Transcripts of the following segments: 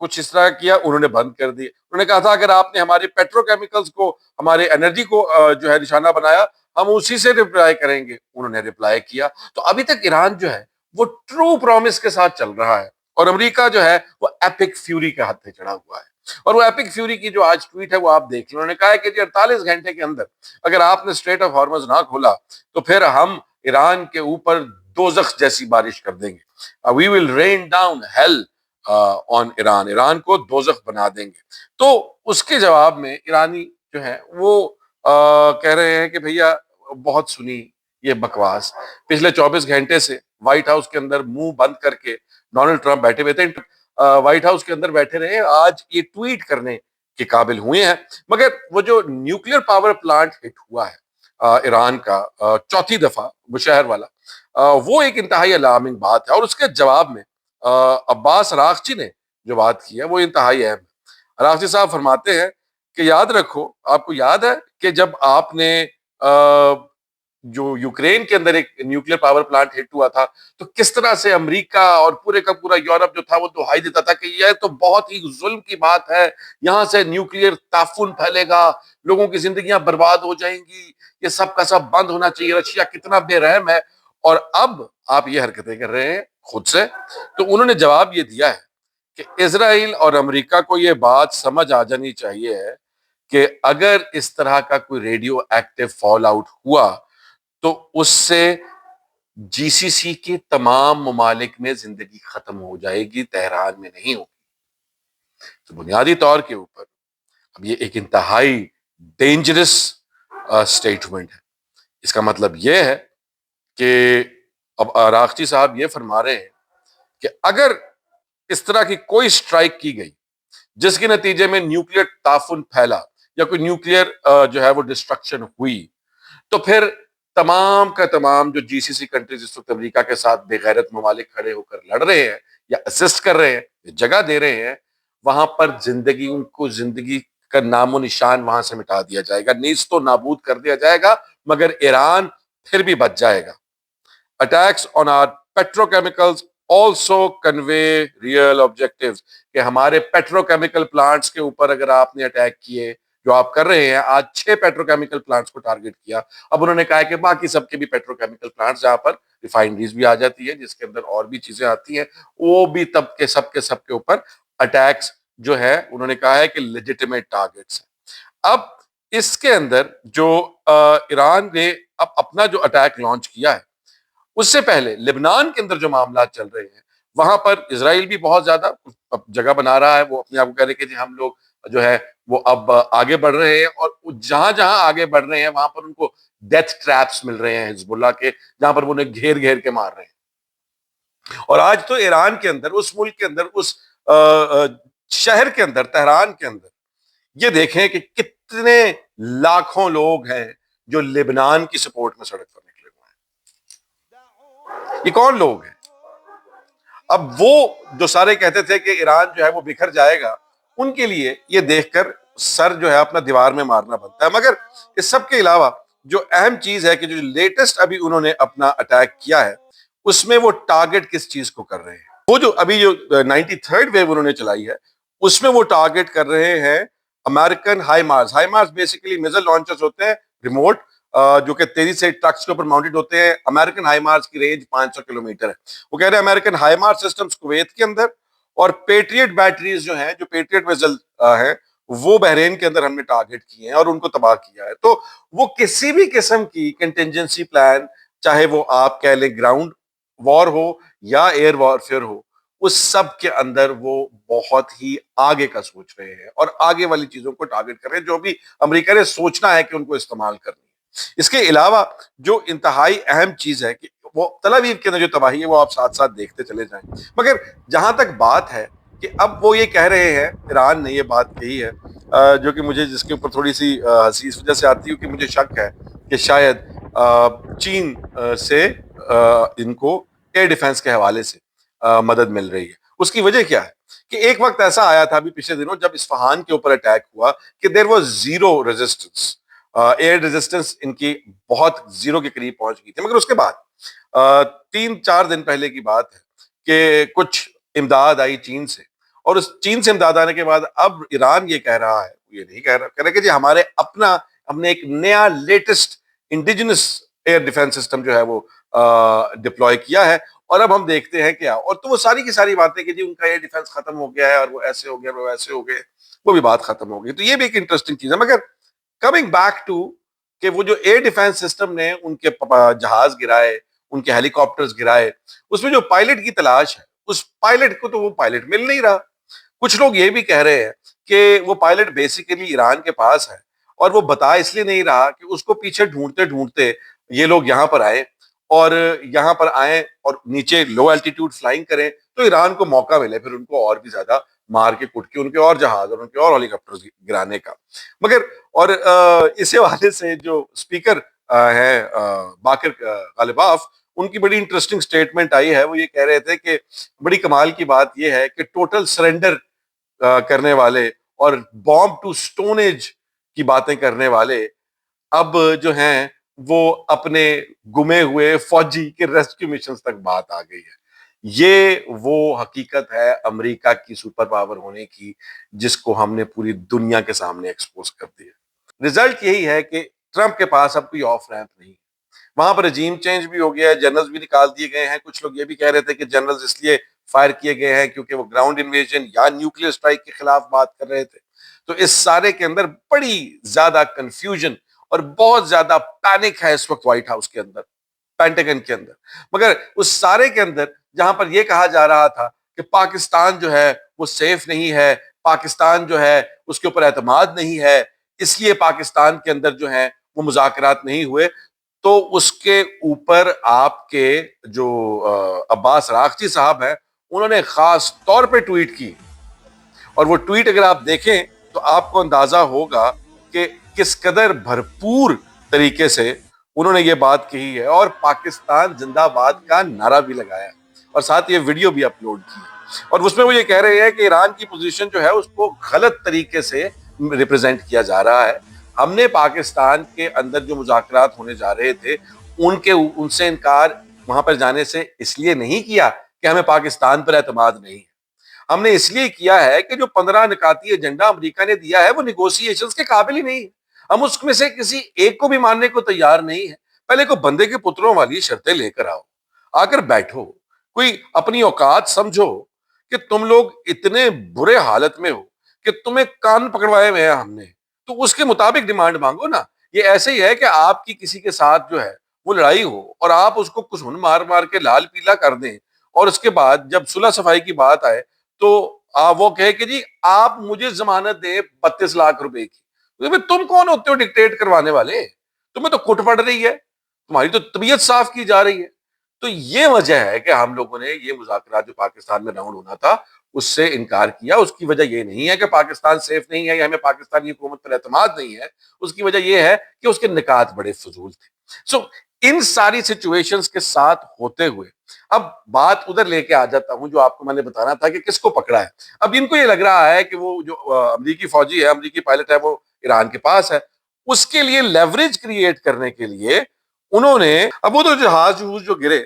کچھ اس طرح کیا, انہوں نے بند کر دی. انہوں نے کہا تھا اگر آپ نے ہمارے پیٹرو کیمیکلز کو, ہمارے انرجی کو جو ہے نشانہ بنایا, ہم اسی سے ریپلائی کریں گے. انہوں نے ریپلائی کیا. تو ابھی تک ایران جو ہے وہ ٹرو پرومس کے ساتھ چل رہا ہے, اور امریکہ جو ہے وہ ایپک فیوری کے ہاتھ پہ چڑھا ہوا ہے. اور وہ ایپک فیوری کی جو آج ٹویٹ ہے وہ آپ دیکھ لیں. انہوں نے کہا ہے کہ 48 گھنٹے کے اندر اگر آپ نے اسٹریٹ آف ہارمز نہ کھولا تو پھر ہم ایران کے اوپر دوزخ جیسی بارش کر دیں گے. وی ول رین ڈاؤن ہیل آن ایران, ایران کو دوزخ بنا دیں گے. تو اس کے جواب میں ایرانی جو ہے وہ کہہ رہے ہیں کہ بھیا بہت سنی یہ بکواس. پچھلے 24 گھنٹے سے وائٹ ہاؤس کے اندر منہ بند کر کے ڈونلڈ ٹرمپ بیٹھے ہوئے تھے, وائٹ ہاؤس کے اندر بیٹھے رہے, آج یہ ٹویٹ کرنے کے قابل ہوئے ہیں. مگر وہ جو نیوکلیر پاور پلانٹ ہٹ ہوا ہے ایران کا چوتھی دفعہ, بشہر والا, وہ ایک انتہائی الارمنگ بات ہے. اور اس کے جواب میں عباس اراغچی نے جو بات کی ہے وہ انتہائی اہم ہے. اراغچی صاحب فرماتے ہیں کہ یاد رکھو, آپ کو یاد ہے کہ جب آپ نے جو یوکرین کے اندر ایک نیوکلیر پاور پلانٹ ہٹ ہوا تھا تو کس طرح سے امریکہ اور پورے کا پورا یورپ جو تھا وہ دہائی دیتا تھا کہ یہ تو بہت ہی ظلم کی بات ہے, یہاں سے نیوکلیر تعفن پھیلے گا, لوگوں کی زندگیاں برباد ہو جائیں گی, یہ سب کا سب بند ہونا چاہیے, رشیا کتنا بے رحم ہے. اور اب آپ یہ حرکتیں کر رہے ہیں خود سے. تو انہوں نے جواب یہ دیا ہے کہ اسرائیل اور امریکہ کو یہ بات سمجھ آ جانی چاہیے کہ اگر اس طرح کا کوئی ریڈیو ایکٹیو فال آؤٹ ہوا تو اس سے جی سی سی کے تمام ممالک میں زندگی ختم ہو جائے گی, تہران میں نہیں ہوگی. تو بنیادی طور کے اوپر اب یہ ایک انتہائی ڈینجرس سٹیٹمنٹ ہے. اس کا مطلب یہ ہے کہ اب اراغچی صاحب یہ فرما رہے ہیں کہ اگر اس طرح کی کوئی سٹرائک کی گئی جس کے نتیجے میں نیوکلیر تعفن پھیلا یا کوئی نیوکلیر جو ہے وہ ڈسٹرکشن ہوئی, تو پھر تمام کا تمام جو جی سی سی کنٹریز اس وقت امریکہ کے ساتھ بے غیرت ممالک کھڑے ہو کر لڑ رہے ہیں یا اسسٹ کر رہے ہیں, جگہ دے رہے ہیں, وہاں پر زندگی کا نام و نشان وہاں سے مٹا دیا جائے گا, نیز تو نابود کر دیا جائے گا. مگر ایران پھر بھی بچ جائے گا. Attacks on our petrochemicals also convey real objectives, کہ ہمارے پیٹروکیمیکل پلانٹس کے اوپر اگر آپ نے اٹیک کیے جو آپ کر رہے ہیں, آج 6 پیٹروکیمیکل پلانٹس کو ٹارگٹ کیا. اب انہوں نے کہا کہ باقی سب کے بھی پیٹروکیمیکل پلانٹس جہاں پر ریفائنریز بھی آ جاتی ہے جس کے اندر اور بھی چیزیں آتی ہیں, وہ بھی تب کے سب کے اوپر اٹیکس جو ہے انہوں نے کہا ہے کہ لیجیٹیمیٹ ٹارگٹس ہیں. اب اس کے اندر جو ایران نے اب اپنا جو اٹیک لانچ کیا ہے, اس سے پہلے لبنان کے اندر جو معاملات چل رہے ہیں وہاں پر اسرائیل بھی بہت زیادہ جگہ بنا رہا ہے. وہ اپنے آپ کو کہہ رہے کہ جی ہم لوگ جو ہے وہ اب آگے بڑھ رہے ہیں, اور جہاں جہاں آگے بڑھ رہے ہیں وہاں پر ان کو ڈیتھ ٹریپس مل رہے ہیں حزب اللہ کے, جہاں پر وہ انہیں گھیر گھیر کے مار رہے ہیں. اور آج تو ایران کے اندر, اس ملک کے اندر, اس شہر کے اندر, تہران کے اندر یہ دیکھیں کہ کتنے لاکھوں لوگ ہیں جو لبنان کی سپورٹ میں سڑک پر نکلے ہوئے ہیں. یہ کون لوگ ہیں؟ اب وہ جو سارے کہتے تھے کہ ایران جو ہے وہ بکھر جائے گا, ان کے لیے یہ دیکھ کر سر جو ہے اپنا دیوار میں مارنا بنتا ہے. مگر اس سب کے علاوہ جو اہم چیز ہے کہ جو لیٹسٹ ابھی انہوں نے اپنا اٹیک کیا ہے اس میں وہ ٹارگٹ کس چیز کو کر رہے ہیں, وہ جو ابھی جو 93rd ویو انہوں نے چلائی ہے اس میں وہ ٹارگٹ کر رہے ہیں امریکن ہائی مارس. ہائی مارس بیسیکلی میزل لانچرز ہوتے ہیں ریموٹ, جو کہ تیزی سے ٹرکس کے اوپر ماؤنٹڈ ہوتے ہیں. امریکن ہائی مارس کی رینج 500 کلومیٹر ہے. وہ کہہ رہے ہیں امریکن ہائی مارس سسٹمز کویت کے اندر, اور پیٹریٹ بیٹریز جو ہیں, جو پیٹریٹ میزل ہیں, وہ بحرین کے اندر ہم نے ٹارگٹ کیے ہیں اور ان کو تباہ کیا ہے. تو وہ کسی بھی قسم کی کنٹینجنسی پلان, چاہے وہ آپ کہہ لیں گراؤنڈ وار ہو یا ایئر وارفیئر ہو, اس سب کے اندر وہ بہت ہی آگے کا سوچ رہے ہیں اور آگے والی چیزوں کو ٹارگٹ کر رہے ہیں جو بھی امریکہ نے سوچنا ہے کہ ان کو استعمال کرنی ہے. اس کے علاوہ جو انتہائی اہم چیز ہے کہ وہ تل ابیب کے اندر جو تباہی ہے وہ آپ ساتھ ساتھ دیکھتے چلے جائیں. مگر جہاں تک بات ہے کہ اب وہ یہ کہہ رہے ہیں, ایران نے یہ بات کہی ہے جو کہ مجھے جس کے اوپر تھوڑی سی ہنسی اس وجہ سے آتی ہے کہ مجھے شک ہے کہ شاید چین سے ان کو ایئر ڈیفنس کے حوالے سے مدد مل رہی ہے. اس کی وجہ کیا ہے کہ ایک وقت ایسا آیا تھا ابھی پچھلے دنوں جب اصفہان کے اوپر اٹیک ہوا کہ there was zero resistance, air resistance ان کی بہت زیرو کے قریب پہنچ گئی تھی. مگر اس کے بعد 3-4 دن پہلے کی بات ہے کہ کچھ امداد آئی چین سے, اور اس چین سے امداد آنے کے بعد اب ایران یہ کہہ رہا ہے، یہ نہیں کہہ رہا کہ جی ہمارے ہم نے ایک نیا latest indigenous air defence system جو ہے وہ ڈپلوائے کیا ہے، اور اب ہم دیکھتے ہیں کیا، اور تو وہ ساری کی ساری باتیں کہ جی ان کا ایئر ڈیفنس ختم ہو گیا ہے اور وہ ایسے ہو گیا، وہ ایسے ہو گئے، وہ بھی بات ختم ہو گئی. تو یہ بھی ایک انٹرسٹنگ چیز ہے. مگر کمنگ بیک ٹو کہ وہ جو ایئر ڈیفنس سسٹم نے ان کے جہاز گرائے، ان کے ہیلی کاپٹرز گرائے، اس میں جو پائلٹ کی تلاش ہے، اس پائلٹ کو تو وہ پائلٹ مل نہیں رہا. کچھ لوگ یہ بھی کہہ رہے ہیں کہ وہ پائلٹ بیسیکلی ایران کے پاس ہے، اور وہ بتا اس لیے نہیں رہا کہ اس کو پیچھے ڈھونڈتے ڈھونڈتے یہ لوگ یہاں پر آئے، اور یہاں پر آئیں اور نیچے لو الٹیٹیوڈ فلائنگ کریں تو ایران کو موقع ملے پھر ان کو اور بھی زیادہ مار کے کٹ کے ان کے اور جہاز اور ان کے اور ہیلی کاپٹر گرانے کا. مگر اور اس حوالے سے جو اسپیکر ہیں باقر غالباف، ان کی بڑی انٹرسٹنگ سٹیٹمنٹ آئی ہے. وہ یہ کہہ رہے تھے کہ بڑی کمال کی بات یہ ہے کہ ٹوٹل سرنڈر کرنے والے اور بامب ٹو سٹونیج کی باتیں کرنے والے اب جو ہیں وہ اپنے گمے ہوئے فوجی کے ریسکیو مشنز تک بات آ گئی ہے. یہ وہ حقیقت ہے امریکہ کی سپر پاور ہونے کی جس کو ہم نے پوری دنیا کے سامنے ایکسپوز کر دیا. ریزلٹ یہی ہے کہ ٹرمپ کے پاس اب کوئی آف ریمپ نہیں. وہاں پر رجیم چینج بھی ہو گیا ہے، جنرلز بھی نکال دیے گئے ہیں. کچھ لوگ یہ بھی کہہ رہے تھے کہ جنرلز اس لیے فائر کیے گئے ہیں کیونکہ وہ گراؤنڈ انویژن یا نیوکلیئر اسٹرائک کے خلاف بات کر رہے تھے. تو اس سارے کے اندر بڑی زیادہ کنفیوژن اور بہت زیادہ پینک ہے اس وقت وائٹ ہاؤس کے اندر، پینٹاگن کے اندر. مگر اس سارے کے اندر جہاں پر یہ کہا جا رہا تھا کہ پاکستان جو ہے وہ سیف نہیں ہے، پاکستان جو ہے اس کے اوپر اعتماد نہیں ہے، اس لیے پاکستان کے اندر جو ہے وہ مذاکرات نہیں ہوئے، تو اس کے اوپر آپ کے جو عباس راغچی صاحب ہیں انہوں نے خاص طور پہ ٹویٹ کی. اور وہ ٹویٹ اگر آپ دیکھیں تو آپ کو اندازہ ہوگا کہ کس قدر بھرپور طریقے سے انہوں نے یہ بات کہی ہے، اور پاکستان زندہ باد کا نعرہ بھی لگایا اور ساتھ یہ ویڈیو بھی اپلوڈ کی. اور اس میں وہ یہ کہہ رہے ہیں کہ ایران کی پوزیشن جو ہے اس کو غلط طریقے سے ریپرزینٹ کیا جا رہا ہے. ہم نے پاکستان کے اندر جو مذاکرات ہونے جا رہے تھے ان سے انکار وہاں پر جانے سے اس لیے نہیں کیا کہ ہمیں پاکستان پر اعتماد نہیں ہے. ہم نے اس لیے کیا ہے کہ جو 15 نکاتی ایجنڈا امریکہ نے دیا ہے وہ نیگوسیشنز کے قابل ہی نہیں ہے. ہم اس میں سے کسی ایک کو بھی ماننے کو تیار نہیں ہے. پہلے کوئی بندے کے پتروں والی شرطیں لے کر آ کر بیٹھو، کوئی اپنی اوقات سمجھو کہ تم لوگ اتنے برے حالت میں ہو کہ تمہیں کان پکڑوائے ہوئے ہیں ہم نے، تو اس کے مطابق ڈیمانڈ مانگو نا. یہ ایسے ہی ہے کہ آپ کی کسی کے ساتھ جو ہے وہ لڑائی ہو اور آپ اس کو کسن مار مار کے لال پیلا کر دیں، اور اس کے بعد جب صلح صفائی کی بات آئے تو وہ کہے کہ جی آپ مجھے ضمانت دیں 32 لاکھ روپے کی. تم کون ہوتے ہو ڈکٹیٹ کروانے والے؟ تمہیں تو کٹ پڑ رہی ہے، تمہاری تو طبیعت صاف کی جا رہی ہے. تو یہ وجہ ہے کہ ہم لوگوں نے یہ مذاکرات جو پاکستان میں راؤنڈ ہونا تھا اس سے انکار کیا. اس کی وجہ یہ نہیں ہے کہ پاکستان سیف نہیں ہے یا ہمیں پاکستانی حکومت پر اعتماد نہیں ہے، اس کی وجہ یہ ہے کہ اس کے نکات بڑے فضول تھے. سو ان ساری سچویشنز کے ساتھ ہوتے ہوئے اب بات ادھر لے کے آ جاتا ہوں جو آپ کو میں نے بتانا تھا کہ کس کو پکڑا ہے. اب ان کو یہ لگ رہا ہے کہ وہ جو امریکی فوجی ہے، امریکی پائلٹ ہے، وہ ایران کے پاس ہے. اس کے لیے لیوریج کریٹ کرنے کے لیے انہوں نے اب وہ تو جہاز جو گرے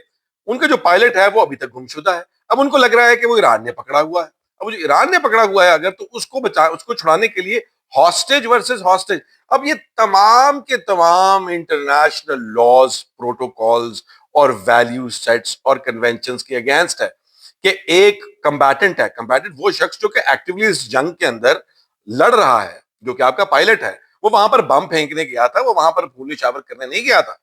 ان کا جو پائلٹ ہے وہ ابھی تک گم شدہ ہے. اب ان کو لگ رہا ہے کہ وہ ایران نے پکڑا ہوا ہے. اب جو ایران نے پکڑا ہوا ہے اگر تو اس کو چھڑانے کے لیے ہاسٹیج ورسز ہاسٹیج. اب یہ تمام کے تمام انٹرنیشنل لاز، پروٹوکالز اور ویلیو سیٹس اور کنونشنز کے اگینسٹ ہے کہ ایک کمبیٹنٹ ہے. کمبیٹنٹ وہ شخص جو کہ ایکٹیولی اس جنگ کے اندر لڑ رہا ہے، جو کہ آپ کا پائلٹ ہے. وہ وہاں پر بم پھینکنے گیا تھا، وہ وہاں پر پھول نشاور کرنے نہیں گیا تھا.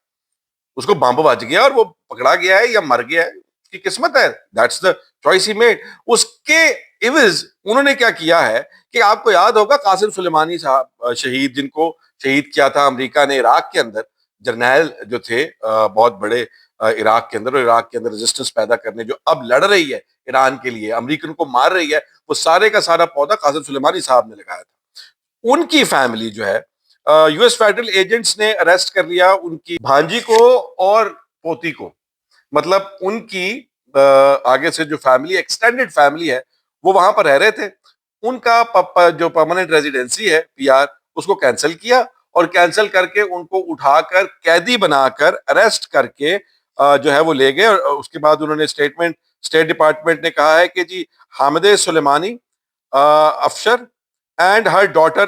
اس کو بم بج گیا اور وہ پکڑا گیا ہے یا مر گیا ہے، اس کی قسمت ہے. That's the choice he made. اس کے عوض انہوں نے کیا کیا ہے کہ آپ کو یاد ہوگا قاسم سلیمانی صاحب شہید، جن کو شہید کیا تھا امریکہ نے عراق کے اندر، جرنیل جو تھے بہت بڑے عراق کے اندر، اور عراق کے اندر ریزسٹنس پیدا کرنے جو اب لڑ رہی ہے ایران کے لیے، امریکن کو مار رہی ہے، وہ سارے کا سارا پودا قاسم سلیمانی صاحب نے لگایا تھا. ان کی فیملی جو ہے یو ایس فیڈرل ایجنٹس نے اریسٹ کر لیا ان کی بھانجی کو اور پوتی کو. مطلب ان کی آگے سے جو فیملی ایکسٹینڈڈ فیملی ہے وہ وہاں پر رہ رہے تھے. ان کا جو پرماننٹ ریزیڈنسی ہے PR اس کو کینسل کیا، اور کینسل کر کے ان کو اٹھا کر قیدی بنا کر اریسٹ کر کے جو ہے وہ لے گئے. اور اس کے بعد انہوں نے اسٹیٹ ڈپارٹمنٹ نے کہا ہے کہ جی حامد سلیمانی Afshar and her daughter